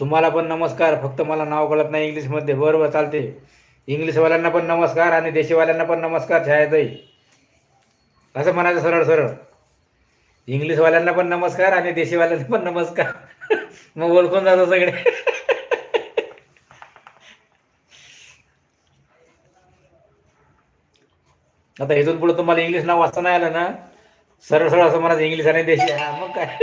तुम्हाला पण नमस्कार. फक्त मला नाव कळत नाही इंग्लिशमध्ये. बरोबर, चालते. इंग्लिशवाल्यांना पण नमस्कार आणि देशीवाल्यांना पण नमस्कार छायाताई. असं म्हणायचं सरळ सरळ. इंग्लिशवाल्यांना पण नमस्कार आणि देशीवाल्यांना पण नमस्कार. मग ओळखून जातो सगळे. आता इथून पुढे तुम्हाला इंग्लिश नाव वाचता नाही आलं ना, सरळ सरळ असं म्हणायचं इंग्लिश आणि देशी. हा, मग काय.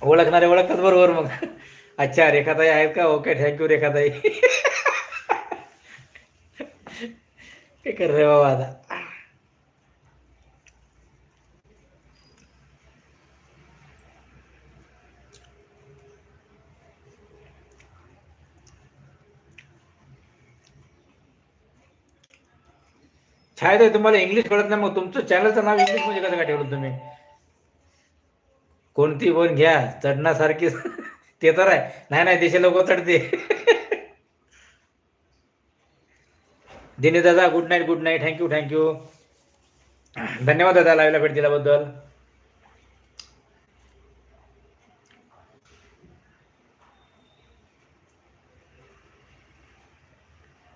ओळखणारे ओळखतात बरोबर मग. अच्छा, रेखाताई आहेत का? ओके, थँक्यू रेखाताई. काय कर रे बाबा आता. छायत आहे तुम्हाला इंग्लिश कळत नाही, मग तुमचं चॅनलचं नाव इंग्लिश म्हणजे कसं काय ठेवलं तुम्ही? कोणती पण घ्या, चढण्यासारखी. ते तर आहे. नाही नाही, देशी लोक चढते. दिनेश दादा, good night, good night. Thank you thank you. धन्यवाद दादा, लाईव्हला भेट दिल्याबद्दल.